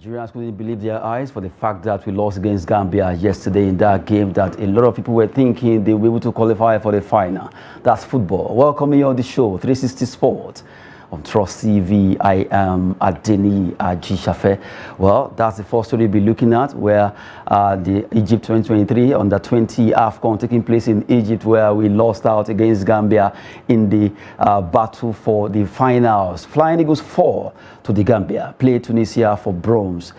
Nigerians couldn't believe their eyes for the fact that we lost against Gambia yesterday in that game that a lot of people were thinking they were able to qualify for the final. That's football. Welcome here on the show, 360 Sport on Trust TV. I am Adeni Ajishafe. Well, that's the first story we'll be looking at, where the Egypt 2023 under 20 AFCON taking place in Egypt, where we lost out against Gambia in the battle for the finals. Flying Eagles fall to the Gambia, played Tunisia for bronze.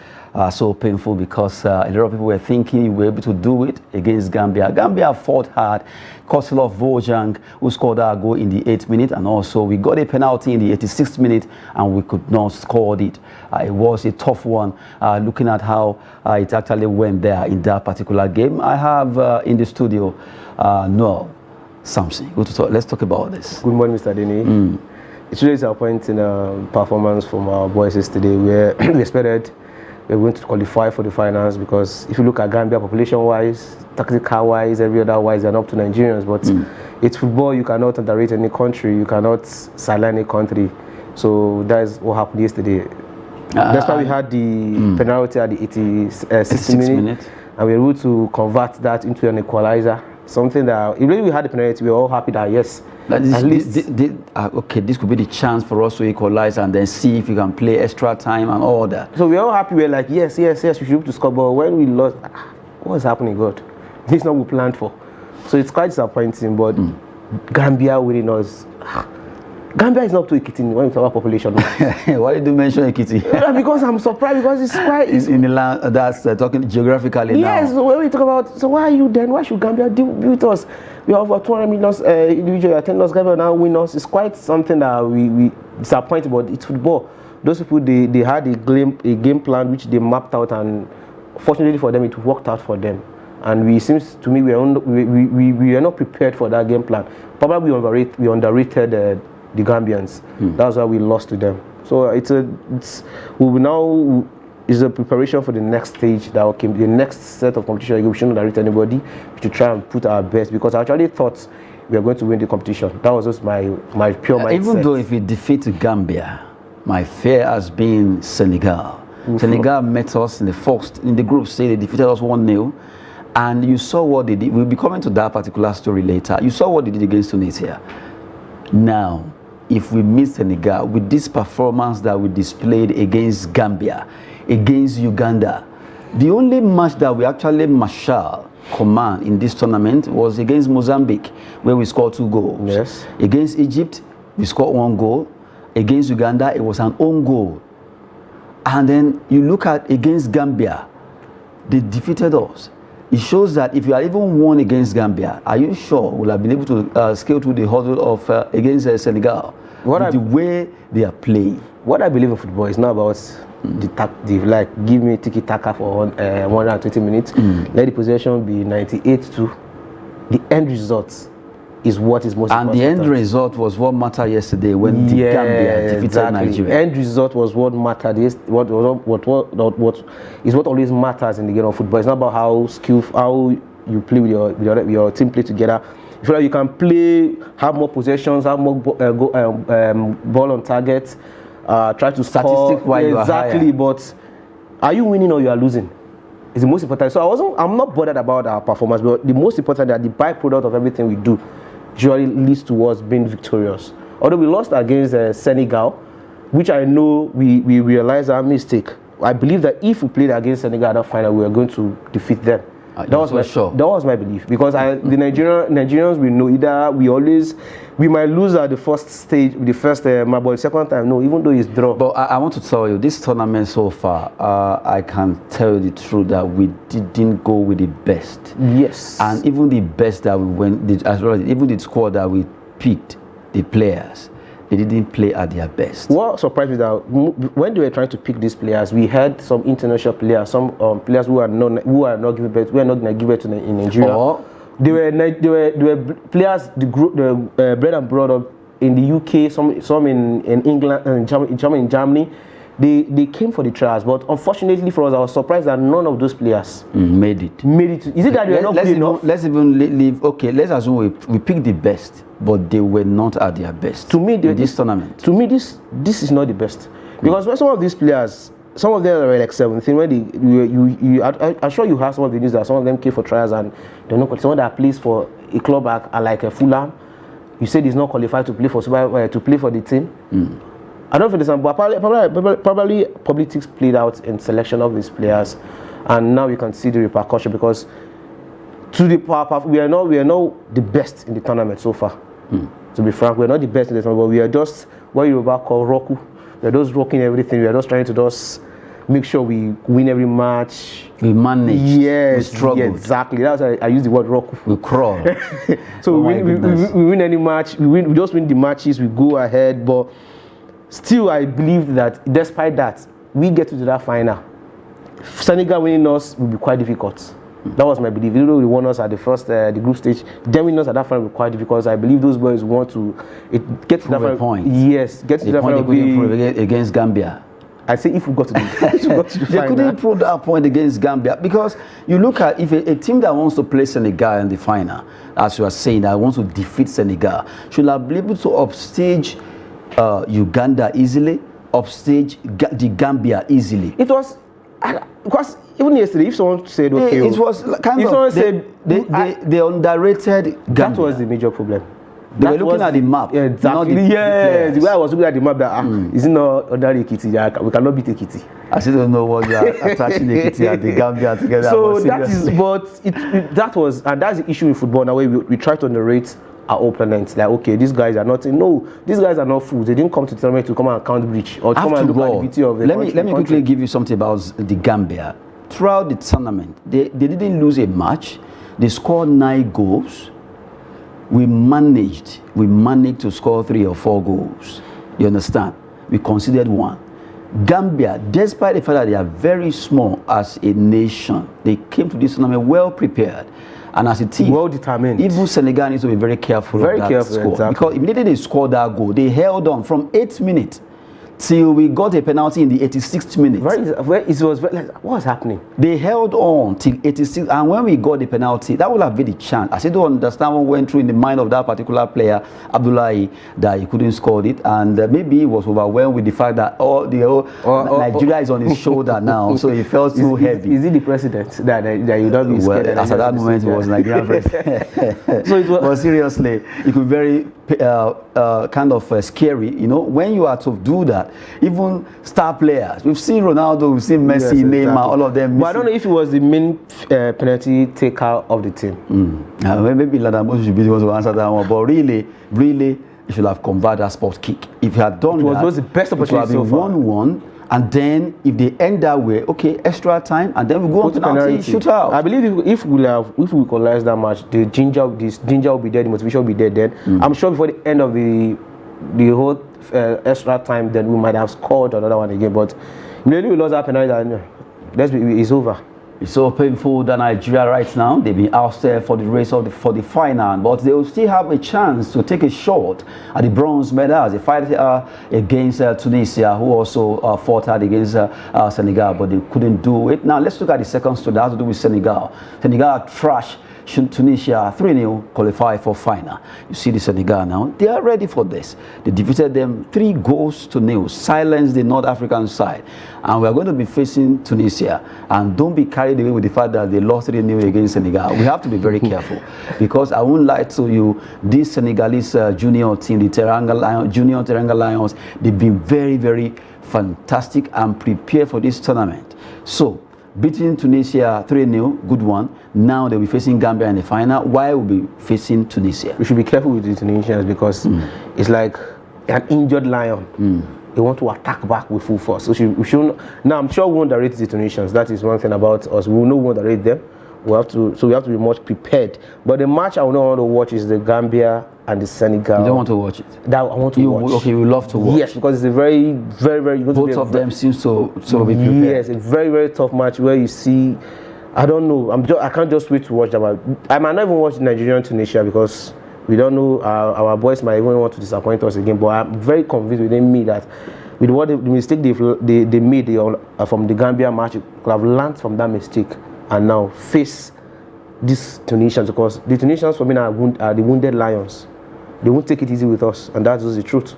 So painful because a lot of people were thinking we were able to do it against Gambia. Gambia fought hard. Kosilov Vojang, who scored our goal in the 8th minute, and also we got a penalty in the 86th minute and we could not score it. It was a tough one, looking at how it actually went there in that particular game. I have in the studio Noel Samson. Let's talk about this. Good morning, Mr. Adeni. It's really disappointing performance from our boys yesterday. We expected we're going to qualify for the finals, because if you look at Gambia population-wise, tactical-wise, every other wise, they're not up to Nigerians. But it's football. You cannot underrate any country. You cannot silence any country. So that is what happened yesterday. That's why we had the penalty at the 86th minute, and we were able to convert that into an equalizer. Something that, even we had the penalty, we were all happy that yes, at least. Okay, this could be the chance for us to equalize and then see if we can play extra time and all that. So we're all happy. We're like, yes, we should be able to score. But when we lost, what is happening, God? This is not what we planned for. So it's quite disappointing. But Gambia winning us. Gambia is not up to Ekiti when we talk about population. Why did you mention Ekiti? Because I'm surprised, because it's quite... It's in the land that's talking geographically now. Yes, so when we talk about... So why are you then? Why should Gambia deal with us? We have over 200 million individuals attend us. Gambia now win us. It's quite something that we disappointed, but it's football. Those people, they had a game plan which they mapped out, and fortunately for them, it worked out for them. And we seems to me we are not prepared for that game plan. Probably we underrated the Gambians. That's why we lost to them. So it's a preparation for the next stage that came, the next set of competition. We shouldn't underrate anybody. We should try and put our best, because I actually thought we were going to win the competition. That was just my pure mindset. Even though if we defeat Gambia, my fear has been Senegal. Senegal met us in the group stage. They defeated us 1-0. And you saw what they did. We'll be coming to that particular story later. You saw what they did against Tunisia. Now, if we meet Senegal with this performance that we displayed against Gambia, against Uganda, the only match that we actually marshal command in this tournament was against Mozambique, where we scored 2 goals. Yes. Against Egypt, we scored 1 goal. Against Uganda, it was an own goal. And then you look at against Gambia, they defeated us. It shows that if you had even won against Gambia, are you sure we'll have been able to scale through the hurdle of against Senegal? The way they are playing. What I believe in football is not about give me tiki-taka for 120 minutes. Let the possession be 98-2. The end result is what is most important. And the end result was what mattered yesterday when the Gambia defeated Nigeria. The end result was what mattered. What is what always matters in the game of football. It's not about how skillful, how you play with your team play together. If you can play, have more possessions, have more ball on target, try to statistic score. Exactly, but are you winning or you are losing? It's the most important. So I'm not bothered about our performance, but the most important that the byproduct of everything we do usually leads towards being victorious. Although we lost against Senegal, which I know we realized our mistake. I believe that if we played against Senegal at that final, we were going to defeat them. That was my belief, because the Nigerians, we know either we might lose at the first stage, the first match, but the second time no, even though it's draw. But I want to tell you, this tournament so far, I can tell you the truth that we didn't go with the best. Yes. And even the best that we went, as well as even the squad that we picked, the players, they didn't play at their best. What surprised me is that when they were trying to pick these players, we had some international players, some players who are not given birth, we are not going to give birth in Nigeria. They were players bred and brought up in the UK, some in England, in Germany. They came for the trials, but unfortunately for us, I was surprised that none of those players made it. Is it that they were not good enough? Let's even leave. Okay, let's assume we picked the best, but they were not at their best. To me, in this tournament. To me, this is not the best, because when some of these players some of them are like 17. When I'm sure you have some of the news that some of them came for trials and they're not. Someone that plays for a club like a Fulham, you said he's not qualified to play for the team. I don't understand, but probably politics played out in selection of these players, and now you can see the repercussion because we are not the best in the tournament so far. To be frank, we are not the best in the tournament, but we are just what Yoruba call roku. We are just rocking everything. We are just trying to just make sure we win every match. We manage. Yes, we struggle. Yeah, exactly. That's why I use the word roku. We crawl. So we win any match. We just win the matches. We go ahead, but still, I believe that despite that, we get to that final. Senegal winning us will be quite difficult. That was my belief. Even though they won us at the first, the group stage, them winning us at that final will be quite difficult. I believe those boys want to get to that final. Point. Yes, get to that final. Against Gambia. I say if we got to the they couldn't prove that point against Gambia because you look at if a team that wants to play Senegal in the final, as you are saying, that wants to defeat Senegal, should have been able to upstage Uganda easily, upstage the Gambia easily. It was because even yesterday, if someone said, okay, it was kind of they underrated Gambia. That was the major problem. They were looking at the map. Yeah, exactly. The way I was looking at the map, that is it not ordinary Ekiti? We cannot beat Ekiti. I still don't know what you are attaching Ekiti and the Gambia together. So that's the issue in football. Now we try to narrate our opponents like, okay, these guys are not. No, these guys are not fools. They didn't come to the tournament to come and count breach or to come and look at the beauty of the country. Let me quickly give you something about the Gambia. Throughout the tournament, they didn't lose a match. They scored 9 goals. We managed to score 3 or 4 goals. You understand? We conceded 1. Gambia, despite the fact that they are very small as a nation, they came to this tournament well prepared. And as a team, well determined. Even Senegal needs to be very careful of that score. Exactly. Because immediately they scored that goal, they held on from 8 minutes till we got a penalty in the 86th minute. What was happening? They held on till 86, and when we got the penalty, that would have been the chance. I still don't understand what went through in the mind of that particular player, Abdullahi, that he couldn't score it, and maybe he was overwhelmed with the fact that Nigeria is on his shoulder now, so he felt too heavy. Is he the president that you don't be scared? Well, as at that moment, he was Nigerian president. So it was, but seriously, it could be very kind of scary, you know, when you are to do that. Even star players, we've seen Ronaldo, we've seen Messi, yes, Neymar, exactly. All of them. But I don't know if he was the main penalty taker of the team. Maybe Ladamo should be the one to answer that one. But really, you should have converted that spot kick. If you had done that, was the best opportunity so far. 1-1. And then, if they end that way, okay, extra time, and then we go on to penalty shootout. I believe if we equalize that match, the ginger will be there, the motivation will be there. Then I'm sure before the end of the whole extra time, then we might have scored another one again. But immediately we lost that penalty, and it's over. It's so painful that Nigeria right now, they've been out there for the race for the final, but they will still have a chance to take a shot at the bronze medal as they fight against Tunisia, who also fought hard against Senegal, but they couldn't do it. Now let's look at the second story that has to do with Senegal. Senegal trash Tunisia 3-0, qualify for final. You see the Senegal now, they are ready for this. They defeated them 3-0, silenced the North African side. And we are going to be facing Tunisia. And don't be carried away with the fact that they lost 3-0 against Senegal. We have to be very careful. Because I won't lie to you, this Senegalese junior team, the Junior Teranga Lions, they've been very, very fantastic and prepared for this tournament. So, beating Tunisia 3-0, good one. Now they'll be facing Gambia in the final. Why will be facing Tunisia? We should be careful with the Tunisians because it's like an injured lion. They want to attack back with full force. So we shouldn't. Now I'm sure we won't underrate the Tunisians. That is one thing about us. We will know we won't underrate them. We have to be much prepared. But the match I would not want to watch is the Gambia and the Senegal. You don't want to watch it? That I want to watch. Okay, you love to watch. Yes, because it's a very, very, very. Both of them seems to be prepared. Yes, a very, very tough match where you see. I don't know. I can't just wait to watch them. I might not even watch Nigeria and Tunisia because we don't know. Our boys might even want to disappoint us again. But I'm very convinced within me that with what the mistake they made from the Gambia match, they could have learned from that mistake and now face these Tunisians, because the Tunisians for me are the wounded lions. They won't take it easy with us, and that's just the truth.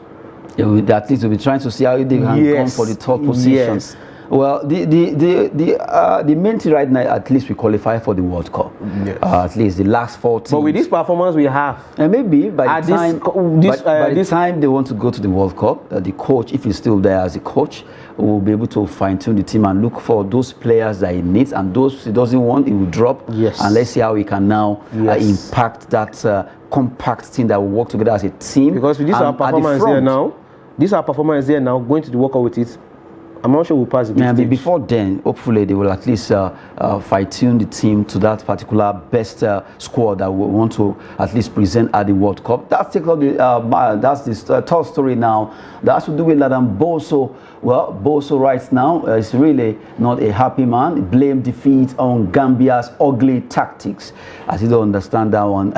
Yeah, at least we'll be trying to see how they can come for the top positions. Well, the main thing right now, at least we qualify for the World Cup. Yes. At least the last 4 teams. But with this performance we have, and maybe by the time by the time they want to go to the World Cup, the coach, if he's still there as a coach, will be able to fine-tune the team and look for those players that he needs, and those he doesn't want, he will drop. Yes. And let's see how he can now impact that compact team that will work together as a team. Because with this our performance here now, going to the World Cup with it, I'm not sure we'll pass the stage. Before then, hopefully they will at least fine-tune the team to that particular best squad that we want to at least present at the World Cup. That's the third story now. That has to do with Bosso. Well, Bosso right now is really not a happy man. He blamed defeat on Gambia's ugly tactics. As you don't understand that one,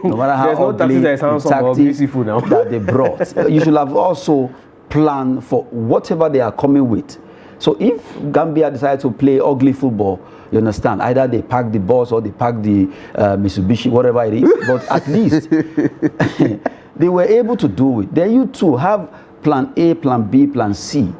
no matter how ugly the tactics that they brought, you should have also plan for whatever they are coming with. So if Gambia decide to play ugly football, you understand, either they pack the bus or they pack the Mitsubishi, whatever it is, but at least they were able to do it. Then you too have plan A, plan B, plan C.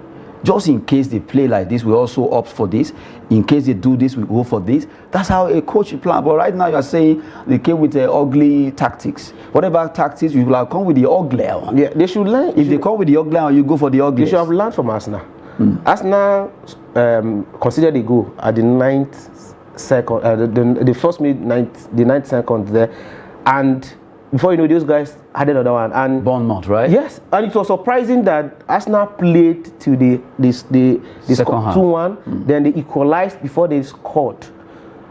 Just in case they play like this, we also opt for this. In case they do this, we go for this. That's how a coach plan. But right now, you are saying they came with ugly tactics. Whatever tactics, you will have come with the uglier one. Yeah, they should learn. If they come with the uglier one, you go for the ugly. They should have learned from Arsenal. Arsenal considered a goal at the 9th second. The first minute, the 9th second there, and before you know, those guys had another one. And Bournemouth, right? Yes, and it was surprising that Arsenal played till the second half. 2-1. Then they equalized before they scored.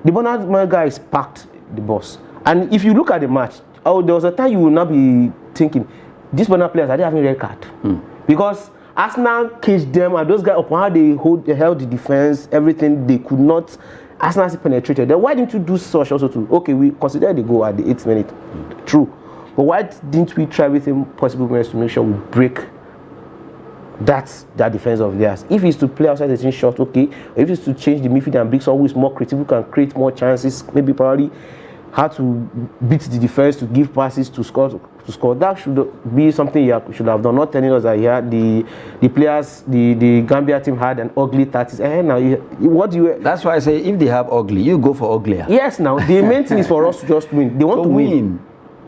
The Bournemouth guys packed the bus. And if you look at the match, there was a time you will not be thinking, these Bournemouth players, are they having a red card? Because Arsenal caged them, and those guys, upon how they held the defense, everything, they could not. Arsenal penetrated. Then why didn't you do such also too? Okay, we considered the goal at the 8th minute. True. But why didn't we try everything possible ways to make sure we break that defense of theirs? If it's to play outside the 10 shot, okay. If it's to change the midfield and bring someone who is more creative, who can create more chances, maybe probably how to beat the defense, to give passes, to score. That should be something you should have done. Not telling us that the players, the Gambia team had an ugly tactics. Now, what do you? That's why I say if they have ugly, you go for uglier. Yes. Now the main thing is for us to just win. They want to win.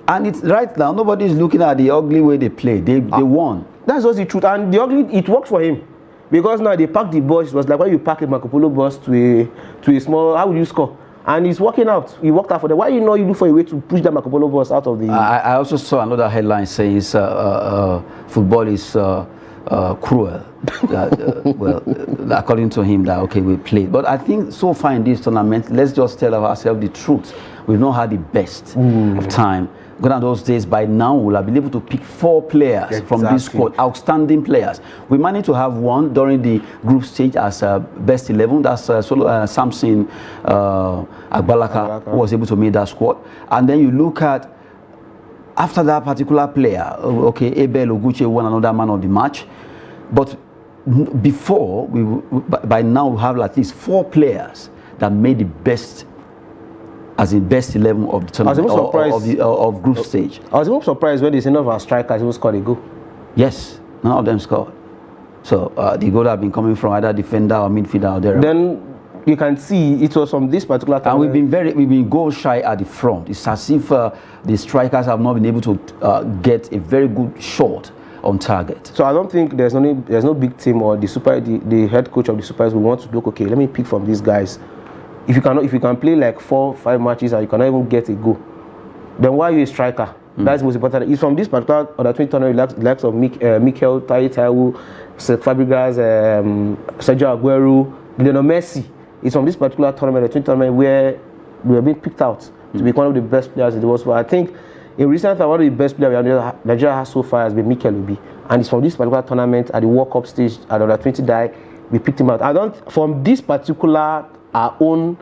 And it's right now. Nobody is looking at the ugly way they play. They won. That's just the truth. And the ugly, it worked for him, because now they packed the bus. It was like when you pack a Marco Polo bus to a small. How would you score? And he's working out. He worked out for them. Why you look for a way to push that Marco Polo bus out of the... I also saw another headline saying football is cruel. Well, according to him, that okay, we played. But I think so far in this tournament, let's just tell ourselves the truth. We've not had the best of time. Gone on those days, by now we'll have been able to pick 4 players from this squad, outstanding players. We managed to have one during the group stage as best 11. That's Samson Agbalaka, who was able to make that squad. And then you look at, after that particular player, okay, Abel Oguche won another man of the match. But before, by now we have at least 4 players that made the best, as in best 11 of the tournament, of group stage. I was even surprised when they said none of our strikers even scored a goal. Yes, none of them scored. So the goal have been coming from either defender or midfielder or there. Then you can see it was from this particular time. And we've been goal shy at the front. It's as if the strikers have not been able to get a very good shot on target. So I don't think there's no big team or the head coach of the Supers will want to look, okay, let me pick from these guys. If you can play like 4-5 matches and you cannot even get a goal, then why are you a striker? That's the most important. It's from this particular under-20 tournament, likes of Mikel, Taiwo, Seth Fabregas, Sergio Aguero, Lionel Messi. It's from this particular tournament, the 20 tournament, where we have been picked out to be one of the best players in the world. So I think in recent time, one of the best players Nigeria has so far has been Mikel Obi, and it's from this particular tournament at the World Cup stage at under-20 we picked him out. From this particular our own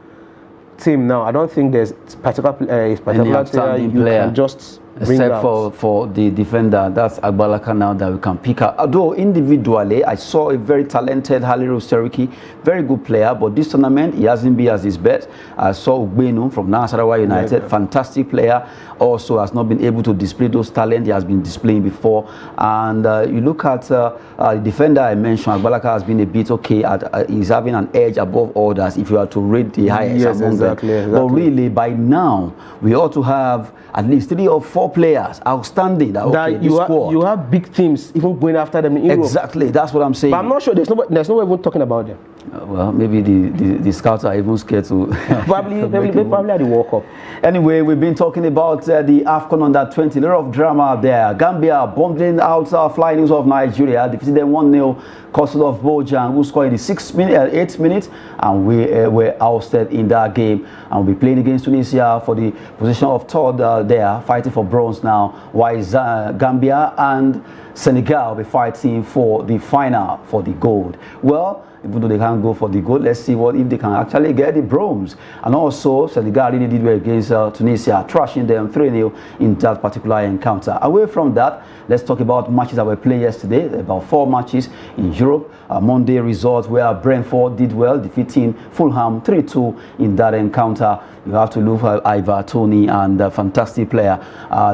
team now, I don't think there's particular player you can just Except for the defender, that's Agbalaka now that we can pick up. Although individually, I saw a very talented Haliru Seriki, very good player, but this tournament, he hasn't been as his best. I saw Ugbenu from Nasarawa United, fantastic player, also has not been able to display those talents he has been displaying before. And you look at the defender I mentioned, Agbalaka has been a bit okay, he's having an edge above others if you are to rate the highest among them. But really, by now, we ought to have at least 3 or 4 players outstanding. You have big teams even going after them in Europe. Exactly, that's what I'm saying. But I'm not sure there's no one even talking about them. Well, maybe the scouts are even scared to probably at the World Cup. Anyway, we've been talking about the AFCON under 20. A lot of drama there. Gambia bumping out Flying Eagles of Nigeria, defeated them 1-0. Coastal of Bojan, who scored in the 8th minute, and we were ousted in that game. And we'll be playing against Tunisia for the position of 3rd there, fighting for bronze now, while Gambia and Senegal will be fighting for the final for the gold. Well, even though they can't go for the gold, let's see what if they can actually get the bronze. And also, Senegal really did well against Tunisia, thrashing them 3-0 in that particular encounter. Away from that, let's talk about matches that were played yesterday. About 4 matches in Europe. Monday results where Brentford did well, defeating Fulham 3-2 in that encounter. You have to look at Ivar Toney and a fantastic player.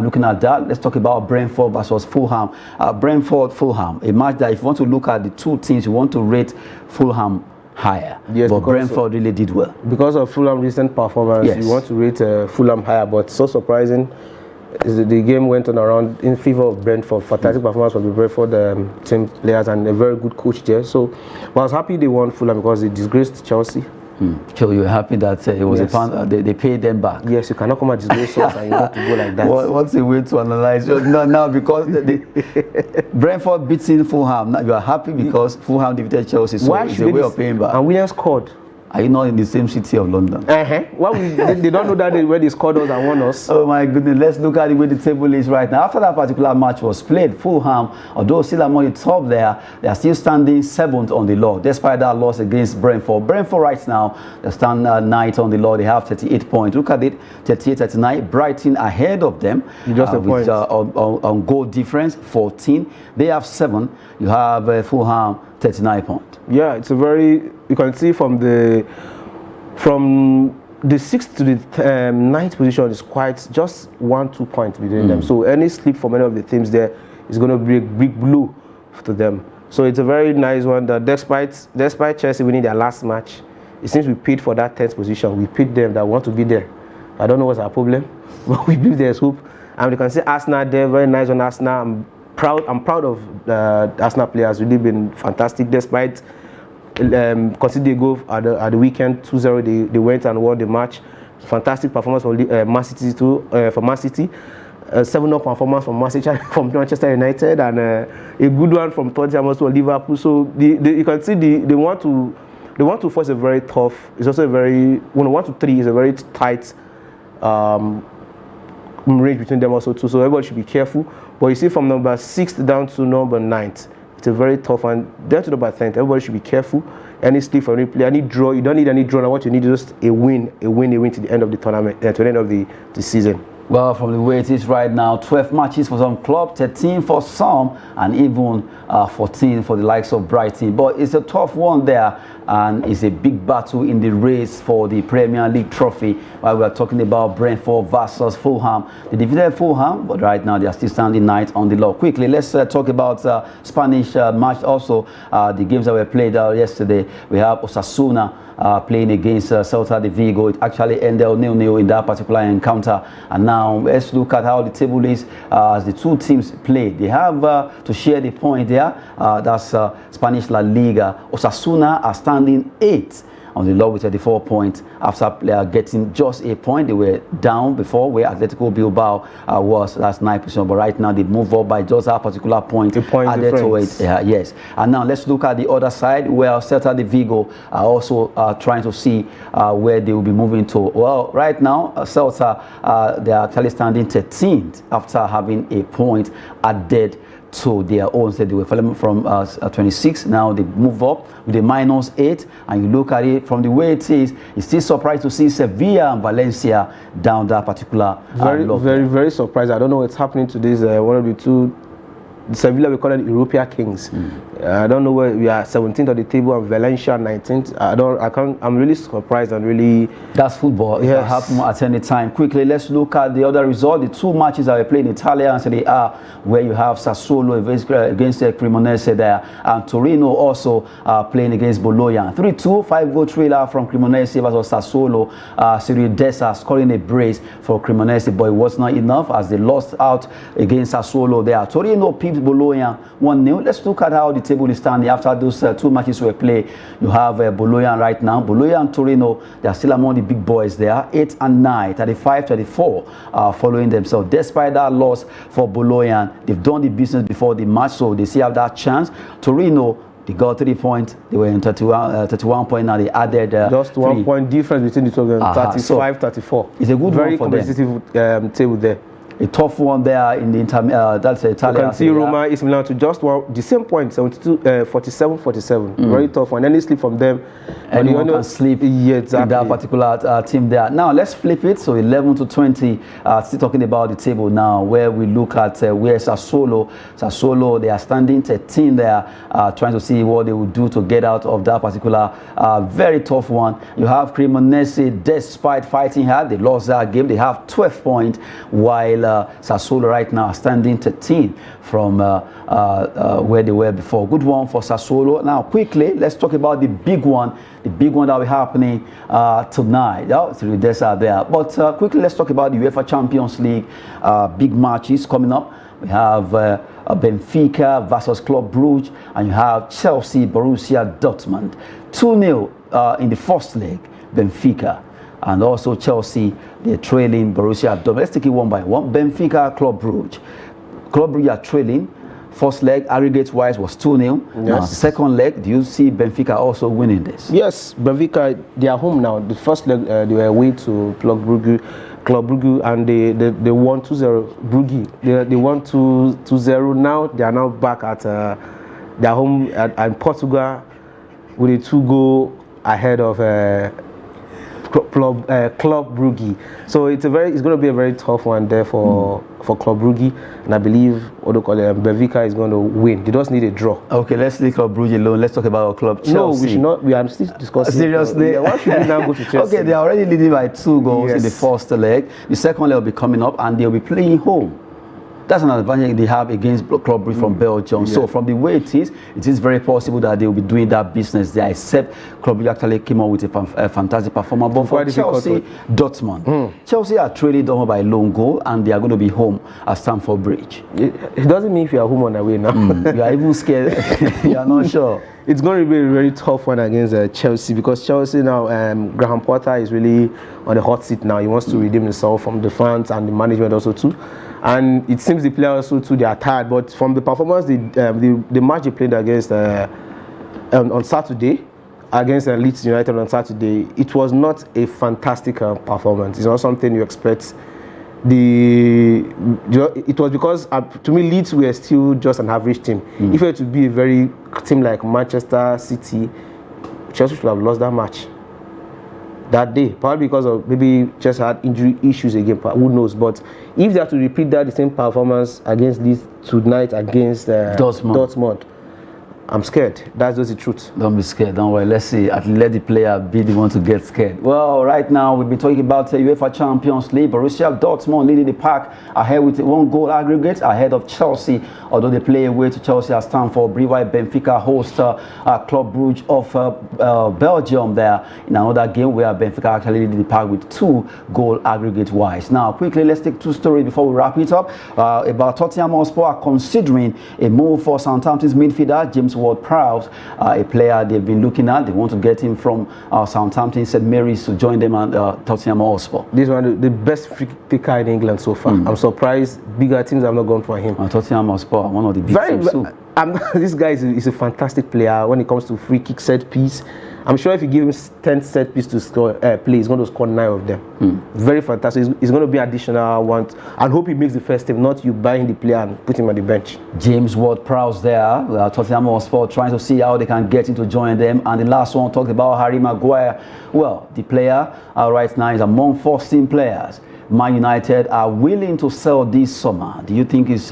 Looking at that, let's talk about Brentford versus Fulham. Brentford-Fulham, a match that if you want to look at the 2 teams, you want to rate Fulham higher. Yes, but Brentford really did well. Because of Fulham's recent performance, yes, you want to rate Fulham higher, but so surprising. The game went on around in favor of Brentford. Fantastic performance from the Brentford team players and a very good coach there. So I was happy they won Fulham because they disgraced Chelsea. So you were happy that it was yes, they paid them back? Yes, you cannot come and disgrace us and you want to go like that. What's a way to analyze? Now because Brentford beating Fulham, now you are happy because Fulham defeated Chelsea. So it's a way of paying back. And Williams scored. Are you not in the same city of London? Well, they don't know that where they scored us and won us. Oh my goodness, let's look at the way the table is right now. After that particular match was played, Fulham, although still among the top there, they are still standing 7th on the log, despite that loss against Brentford. Brentford right now, they stand 9th on the log, they have 38 points. Look at it, 38-39, Brighton ahead of them. Just a point. On goal difference, 14. They have 7, you have Fulham, 39 points. Yeah, it's a very, you can see from the 6th to the 9th position is quite just 1-2 points between them. So any slip from any of the teams there is going to be a big blow to them. So it's a very nice one that despite Chelsea winning their last match, it seems we paid for that 10th position. We paid them that want to be there. I don't know what's our problem, but we believe there's hope. And you can see Arsenal there, very nice on Arsenal. I'm proud of the Arsenal players. Really been fantastic despite conceding a goal at the weekend 2-0. They went and won the match. Fantastic performance from Man City too. For Man City, 7-0 performance from Manchester United, and a good one from Tottenham to Liverpool. So you can see they want to force a very tough. It's also a very 1-3 is a very tight range between them also too. So everybody should be careful. But you see from number 6th down to number 9th, it's a very tough one. Down to number 10th, everybody should be careful. Any slip for any play, any draw, you don't need any draw. Now what you need is just a win to the end of the tournament, to the end of the season. Well, from the way it is right now, 12 matches for some clubs, 13 for some, and even 14 for the likes of Brighton. But it's a tough one there, and it's a big battle in the race for the Premier League trophy. While we are talking about Brentford versus Fulham. They defeated Fulham, but right now they are still standing 9th on the log. Quickly, let's talk about Spanish match also. The games that were played yesterday. We have Osasuna playing against Celta de Vigo. It actually ended 0-0 in that particular encounter. And now let's look at how the table is as the 2 teams play. They have to share the point there. That's Spanish La Liga. Osasuna are standing 8th on the log with 34 points after getting just a point. They were down before where Atletico Bilbao was last 9 position, but right now they move up by just a particular point. A point added to it. Yes. And now let's look at the other side where Celta de Vigo are also trying to see where they will be moving to. Well, right now Celta they are actually standing 13th after having a point added to their own. So they were falling from 26, now they move up with a -8, and you look at it from the way it is, it's still surprised to see Sevilla and Valencia down that particular very surprised. I don't know what's happening to this one of the two. Sevilla, we call it European Kings. I don't know where we are, 17th of the table, and Valencia 19th. I'm really surprised and really. That's football. It can happen at any time. Quickly, let's look at the other result. The two matches that we played in Italia and Serie A, where you have Sassuolo against Cremonese there, and Torino also playing against Bologna. 3-2, 5-goal thriller from Cremonese versus Sassuolo. Serie Dessa scoring a brace for Cremonese, but it was not enough as they lost out against Sassuolo there. Torino pipped Bologna 1-0. Let's look at how the table is standing after those two matches were played. You have Bologna right now. Bologna and Torino, they are still among the big boys there. 8 and 9, 35-34, following them. So despite that loss for Bologna, they've done the business before the match, so they still have that chance. Torino, they got 3 points. They were in 31 points. Now they added just 1 point difference between the two of them. 35-34. It's a good very one for competitive table there. A tough one there in the that's Italia. You can see Roma is Milan to just the same point, 47-47. Very tough one. Any slip from them, anyone can sleep in that particular team there. Now let's flip it. So 11-20. Still talking about the table now, where we look at where Sassuolo, they are standing 13 there, trying to see what they will do to get out of that particular very tough one. You have Cremonese, despite fighting hard, they lost that game. They have 12 points, while Sassuolo right now are standing 13 from where they were before. Good one for Sassuolo. Now quickly, let's talk about the big one that will be happening tonight. Serie Dessa there. But quickly, let's talk about the UEFA Champions League big matches coming up. We have Benfica versus Club Brugge, and you have Chelsea, Borussia Dortmund. 2-0 in the first leg, Benfica. And also Chelsea, they're trailing Borussia Dortmund. Let's take it one by one. Benfica, Club Brugge. Club Brugge are trailing. First leg, aggregate-wise, was 2-0. Yes. Now, second leg, do you see Benfica also winning this? Yes, Benfica, they are home now. The first leg, they were away to Club Brugge, and they won 2-0. Brugge, they won 2-0. Now they are now back at their home at Portugal with a 2-goal ahead of Club Brugge. So it's going to be a very tough one there for Club Brugge, and I believe Benfica is going to win. They just need a draw. Okay, let's leave Club Brugge alone. Let's talk about Club Chelsea. No, we should not. We are still discussing. Seriously, why should we now go to Chelsea? Okay, they are already leading by 2 goals in the first leg. The second leg will be coming up, and they'll be playing home. That's an advantage they have against Club Brugge from Belgium. Yeah. So from the way it is very possible that they will be doing that business there, except Club Brugge actually came out with a fantastic performance. But for Chelsea, Dortmund. Chelsea are trailing down by a lone goal, and they are going to be home at Stamford Bridge. It doesn't mean if you are home on away now. You are even scared. You are not sure. It's going to be a very tough one against Chelsea, because Chelsea now, Graham Potter is really on the hot seat now. He wants to redeem himself from the fans and the management also too. And it seems the players also too, they are tired. But from the performance, the match they played against on Saturday, against Leeds United on Saturday, it was not a fantastic performance. It's not something you expect. It was because to me Leeds were still just an average team. If it were to be a very team like Manchester City, Chelsea should have lost that match that day, probably because of maybe just had injury issues again. Who knows? But if they have to repeat the same performance against Leeds tonight against Dortmund, I'm scared. That's just the truth. Don't be scared. Don't worry. Let's see. Let the player be the one to get scared. Well, right now we've been talking about UEFA Champions League. Borussia Dortmund leading the pack ahead with 1 goal aggregate ahead of Chelsea. Although they play away to Chelsea at Stamford Bridge, while Benfica host Club Brugge of Belgium there in another game where Benfica actually leading the pack with 2 goal aggregate wise. Now, quickly, let's take 2 stories before we wrap it up. About Tottenham Hotspur are considering a move for Southampton's midfielder James Ward-Prowse, a player they've been looking at. They want to get him from Southampton, St Mary's, to join them at Tottenham Hotspur. This is one of the best free kicker in England so far. I'm surprised bigger teams have not gone for him. Tottenham Hotspur, one of the big teams too. This guy is a fantastic player when it comes to free kick, set piece. I'm sure if you give him 10 set piece to score, play, he's going to score 9 of them. Very fantastic. He's going to be additional one. I hope he makes the first team, not you buying the player and put him on the bench. James Ward-Prowse there. Tottenham Hotspur trying to see how they can get him to join them. And the last one talked about Harry Maguire. Well, the player right now is among 14 players Man United are willing to sell this summer. Do you think it's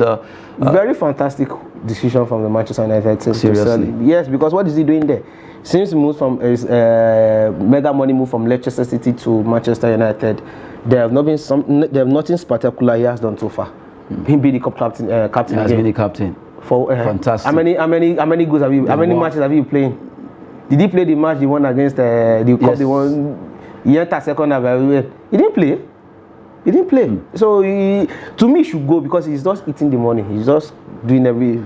very fantastic decision from the Manchester United team? Seriously? Yes, because what is he doing there? Since he moved from his mega money move from Leicester City to Manchester United, there have nothing spectacular he has done so far. Him being the captain. He has been the captain. For fantastic. How many goals have you? How many matches have you played? Did he play the match he won against the cup? Yes. The one he entered second half. He didn't play. He didn't play. So to me, he should go because he's just eating the money. He's just doing every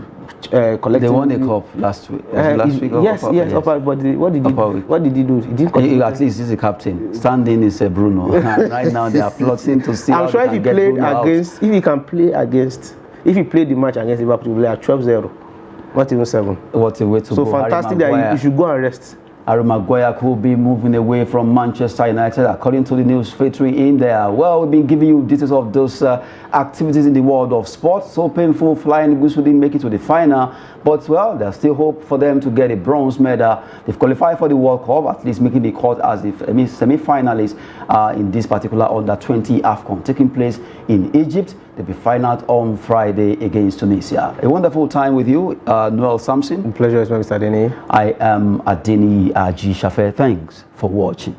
collecting. They won the cup last week. Last week? Yes. But what did he do? He didn't. At least he's the captain. Standing is Bruno. Right now they are plotting to see. I'm sure if he played against, if he can play against, if he played the match against Liverpool, we are 12-0, not even 7. What a way to go! So fantastic that you should go and rest. Harry Maguire could be moving away from Manchester United, according to the news featuring in there. Well, we've been giving you details of those activities in the world of sports. So painful, Flying Eagles didn't make it to the final, but well, there's still hope for them to get a bronze medal. They've qualified for the World Cup, at least making the cut as the semi-finalists in this particular under-20 AFCON taking place in Egypt. They'll be final on Friday against Tunisia. A wonderful time with you, Noel Sampson. Pleasure is mine, Mr. Adeni. I am Adeni G. Shafe. Thanks for watching.